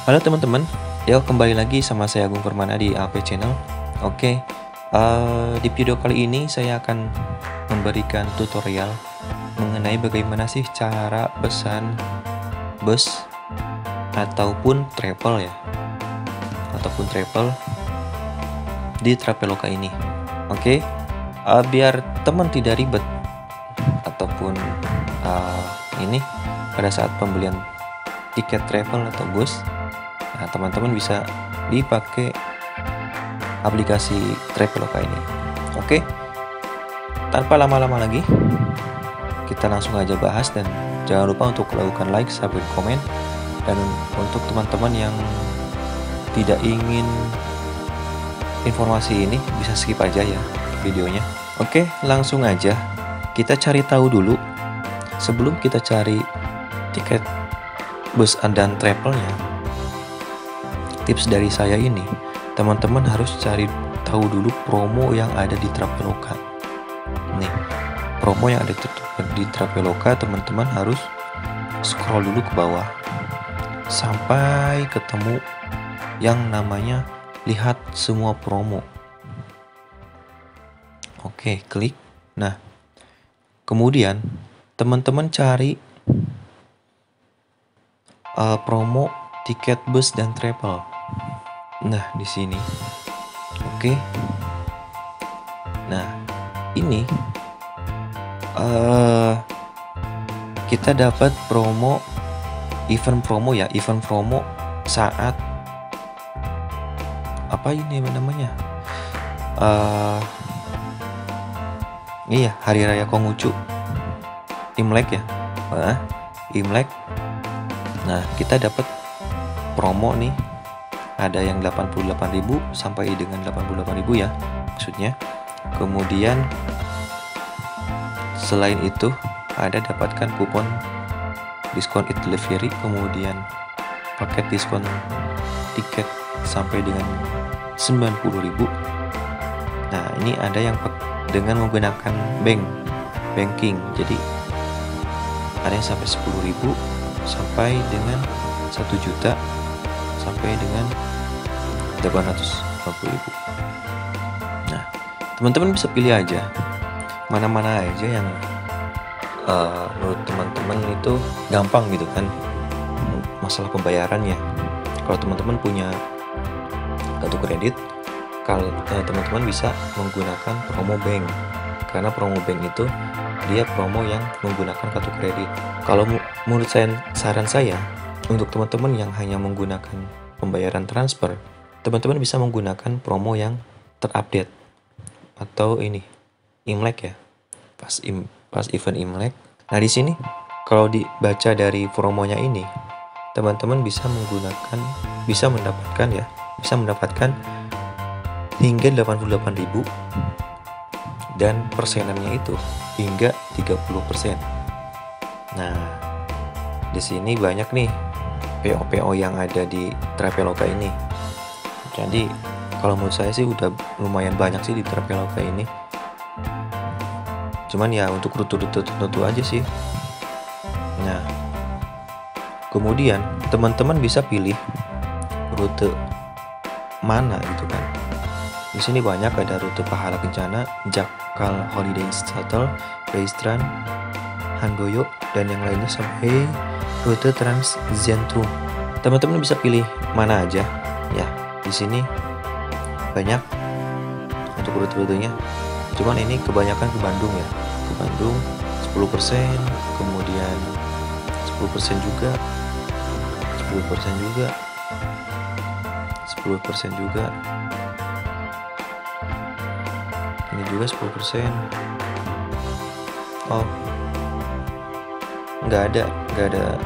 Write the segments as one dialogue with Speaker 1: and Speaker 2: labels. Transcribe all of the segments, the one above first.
Speaker 1: Halo teman-teman, ya kembali lagi sama saya Agung Permana di AP Channel. Oke, di video kali ini saya akan memberikan tutorial mengenai bagaimana sih cara pesan bus ataupun travel ya, ataupun travel di Traveloka ini. Oke, biar teman tidak ribet ataupun ini pada saat pembelian tiket travel atau bus. Nah, teman-teman bisa dipakai aplikasi Traveloka ini. Oke, tanpa lama-lama lagi, kita langsung aja bahas dan jangan lupa untuk melakukan like, subscribe, komen. Dan untuk teman-teman yang tidak ingin informasi ini bisa skip aja ya videonya. Oke, langsung aja kita cari tahu dulu. Sebelum kita cari tiket bus dan travelnya, tips dari saya ini, teman-teman harus cari tahu dulu promo yang ada di Traveloka. Nih, promo yang ada di Traveloka, teman-teman harus scroll dulu ke bawah sampai ketemu yang namanya lihat semua promo. Oke, klik. Nah, kemudian teman-teman cari promo tiket bus dan travel. Nah, di sini. Oke. Nah, ini kita dapat promo, event promo saat apa ini namanya? Iya, Hari Raya Konghucu, Imlek ya. Imlek. Nah, kita dapat promo nih. Ada yang 88.000 sampai dengan 88.000 ya maksudnya. Kemudian selain itu ada dapatkan kupon diskon eat delivery, kemudian paket diskon tiket sampai dengan 90.000. Nah, ini ada yang dengan menggunakan banking. Jadi ada yang sampai 10.000 sampai dengan 1 juta sampai dengan 850.000. Nah, teman-teman bisa pilih aja mana-mana aja yang menurut teman-teman itu gampang gitu kan masalah pembayarannya. Kalau teman-teman punya kartu kredit, kalau teman-teman bisa menggunakan promo bank, karena promo bank itu dia promo yang menggunakan kartu kredit. Kalau menurut saran saya untuk teman-teman yang hanya menggunakan pembayaran transfer, teman-teman bisa menggunakan promo yang terupdate atau ini Imlek ya, pas event Imlek. Nah, di sini kalau dibaca dari promonya ini, teman-teman bisa mendapatkan hingga 88.000 dan persenannya itu hingga 30%. Nah, di sini banyak nih PO yang ada di Traveloka ini. Jadi kalau menurut saya sih udah lumayan banyak sih di Traveloka ini. Cuman ya untuk rute-rute tertentu aja sih. Nah, kemudian teman-teman bisa pilih rute mana gitu kan. Di sini banyak, ada rute Pahala Kencana, Jakal Holiday Shuttle, Reistran, Handoyo, dan yang lainnya sampai rute Trans Zentrum. Teman-teman bisa pilih mana aja ya. Di sini banyak untuk rute-rutenya. Cuman ini kebanyakan ke Bandung ya. Ke Bandung 10%, kemudian 10% juga. 10% juga. 10% juga. Ini juga 10%. Oh, nggak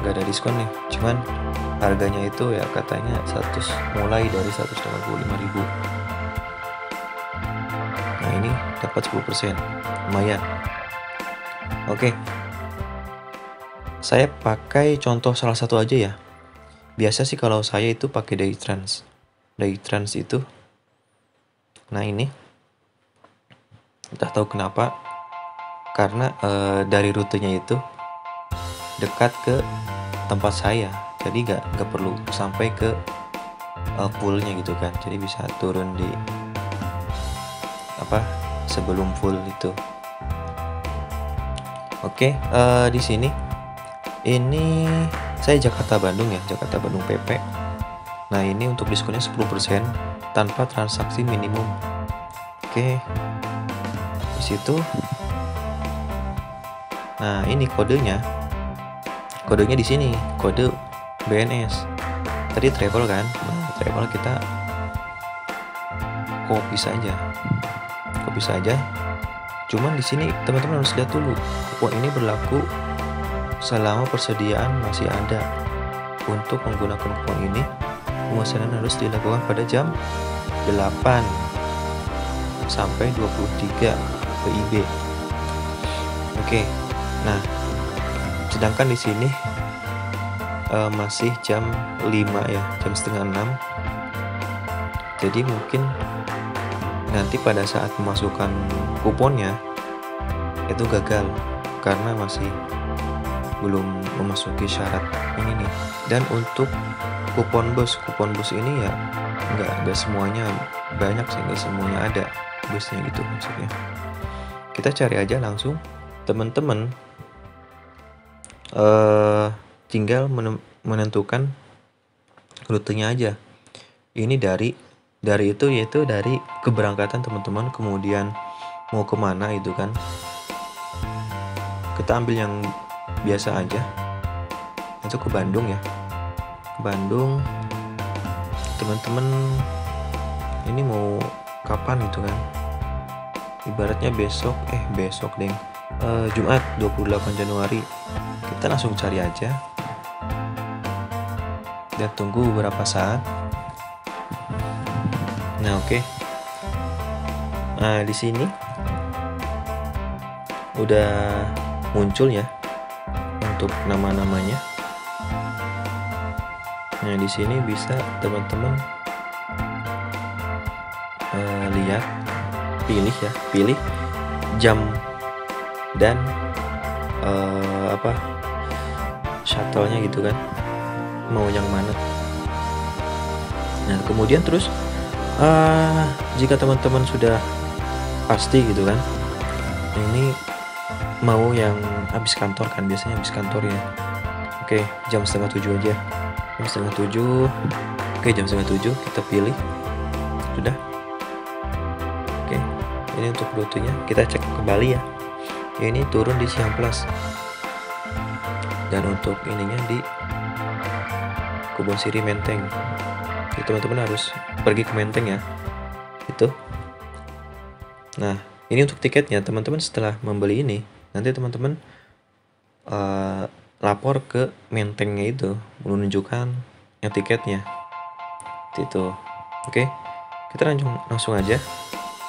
Speaker 1: ada diskon nih. Cuman harganya itu ya katanya mulai dari 185.000. Nah, ini dapat 10%, lumayan. Oke, saya pakai contoh salah satu aja ya. Biasa sih kalau saya itu pakai Daytrans itu. Nah, ini entah tahu kenapa, karena dari rutenya itu dekat ke tempat saya. jadi nggak perlu sampai ke fullnya gitu kan, jadi bisa turun di sebelum full itu. Oke, di sini ini saya Jakarta Bandung ya, Jakarta Bandung PP. Nah, ini untuk diskonnya 10% tanpa transaksi minimum. Oke, di situ. Nah, ini kodenya di sini, kode BNS. Tadi travel kan, nah, travel kita copy saja. Cuman di sini teman-teman harus lihat dulu, kupon ini berlaku selama persediaan masih ada. Untuk menggunakan kupon ini, pemesanan harus dilakukan pada jam 8 sampai 23 WIB. Oke. Nah, sedangkan di sini masih jam 5 ya, jam setengah 6. Jadi mungkin nanti pada saat memasukkan kuponnya itu gagal karena masih belum memasuki syarat ini nih. Dan untuk kupon bus ini ya nggak semuanya, banyak sih nggak semuanya ada busnya gitu maksudnya. Kita cari aja langsung, teman-teman tinggal menentukan rutenya aja. Ini dari itu, yaitu dari keberangkatan teman-teman, kemudian mau kemana itu kan. Kita ambil yang biasa aja, itu ke Bandung ya, ke Bandung. Teman-teman ini mau kapan itu kan, ibaratnya besok deh, Jumat 28 Januari. Kita langsung cari aja dan tunggu beberapa saat. Nah, oke. Nah, di sini udah muncul ya untuk nama-namanya. Nah, di sini bisa teman-teman lihat, pilih jam dan shuttle-nya gitu kan, mau yang mana. Nah, kemudian terus jika teman-teman sudah pasti gitu kan, ini mau yang habis kantor kan, biasanya habis kantor ya. Oke, jam 6:30 aja, jam 6:30. Oke, jam 6:30 kita pilih, sudah. Oke, ini untuk rutenya kita cek kembali ya. Ini turun di Ciamplas, dan untuk ininya di Kebon Siri Menteng. Jadi teman-teman harus pergi ke Menteng ya, itu. Nah, ini untuk tiketnya. Teman-teman setelah membeli ini, nanti teman-teman lapor ke Mentengnya itu, menunjukkan yang tiketnya itu. Oke, kita langsung aja.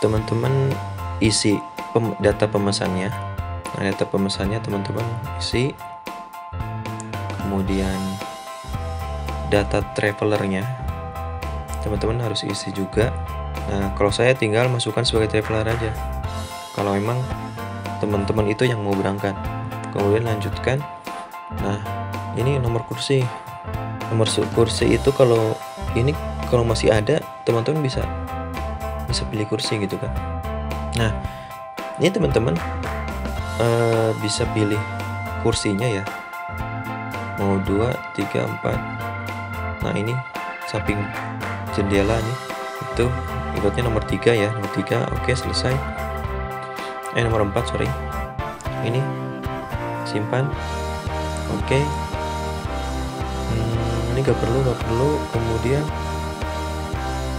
Speaker 1: Teman-teman isi data pemesannya. Nah, data pemesannya teman-teman isi, kemudian data travelernya teman-teman harus isi juga. Nah, kalau saya tinggal masukkan sebagai traveler aja kalau memang teman-teman itu yang mau berangkat. Kemudian lanjutkan. Nah, ini nomor kursi itu kalau masih ada, teman-teman bisa pilih kursi gitu kan. Nah, ini teman-teman bisa pilih kursinya ya, mau 2, 3, 4. Nah, ini samping jendela nih, itu pilotnya nomor 3 ya, nomor 3. Oke, selesai. Nomor 4, sorry, ini simpan. Oke. Ini gak perlu. Kemudian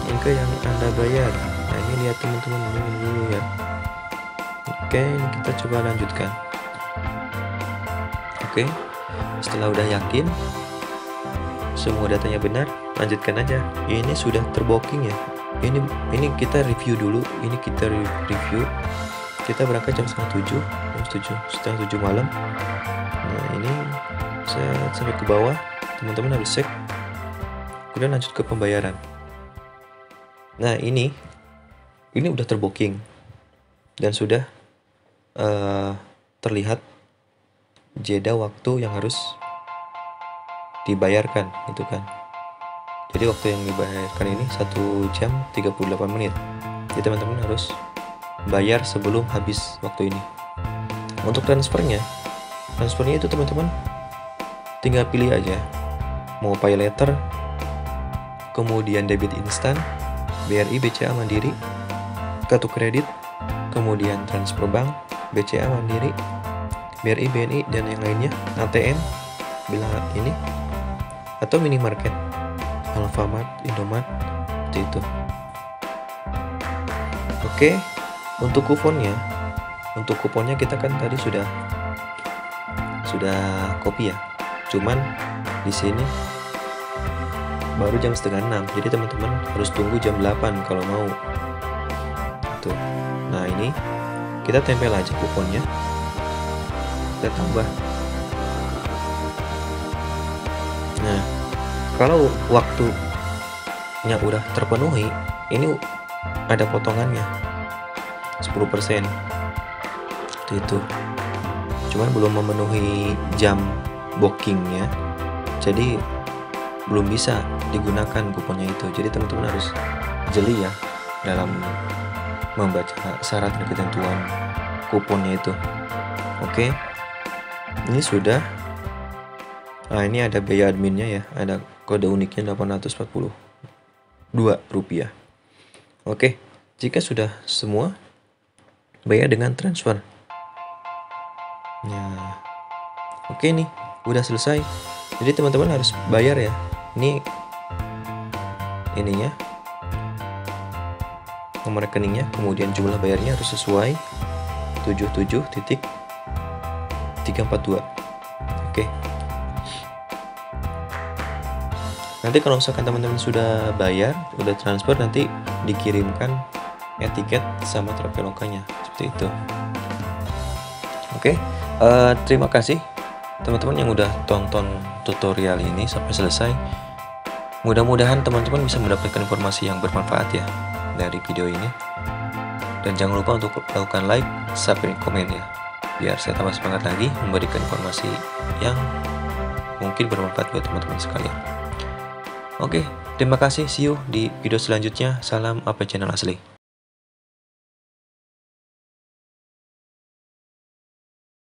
Speaker 1: ini yang Anda bayar. Nah, ini lihat teman-teman dulu ya. Oke, ini kita coba lanjutkan. Oke, setelah udah yakin semua datanya benar, lanjutkan aja. Ini sudah terbooking ya. Ini kita review dulu. Ini kita review. Kita berangkat jam setengah 7 malam. Nah, ini saya sampai ke bawah. Teman-teman harus cek. Kemudian lanjut ke pembayaran. Nah, ini udah terbooking dan sudah terlihat jeda waktu yang harus dibayarkan gitu kan. Jadi waktu yang dibayarkan ini 1 jam 38 menit. Jadi teman-teman harus bayar sebelum habis waktu ini. Untuk transfernya itu teman-teman tinggal pilih aja mau pay letter, kemudian debit instan, BRI, BCA, Mandiri, kartu kredit, kemudian transfer bank, BCA, Mandiri, BRI, BNI, dan yang lainnya, ATM bila ini, atau minimarket, Alfamart, Indomart, seperti itu. Oke, untuk kuponnya kita kan tadi sudah copy ya. Cuman di sini baru jam setengah 6, jadi teman-teman harus tunggu jam 8 kalau mau. Tuh. Nah, ini kita tempel aja kuponnya. Kita tambah. Nah, kalau waktunya udah terpenuhi, ini ada potongannya 10%. Seperti itu. Cuman belum memenuhi jam bookingnya, jadi belum bisa digunakan kuponnya itu. Jadi teman-teman harus jeli ya dalam membaca syarat dan ketentuan kuponnya itu. Oke, ini sudah. Nah, ini ada biaya adminnya ya, ada kode uniknya Rp842. Oke, jika sudah semua, bayar dengan transfer. Nah, oke nih, udah selesai. Jadi teman-teman harus bayar ya. Ini ininya, nomor rekeningnya, kemudian jumlah bayarnya harus sesuai 77.342. Oke. Nanti kalau misalkan teman-teman sudah bayar, udah transfer, nanti dikirimkan etiket sama Travelokanya seperti itu. Oke. Terima kasih teman-teman yang udah tonton tutorial ini sampai selesai. Mudah-mudahan teman-teman bisa mendapatkan informasi yang bermanfaat ya dari video ini. Dan jangan lupa untuk lakukan like, subscribe, komen ya, biar saya tambah semangat lagi memberikan informasi yang mungkin bermanfaat buat teman-teman sekalian. Oke, terima kasih, see you di video selanjutnya. Salam AP Channel asli.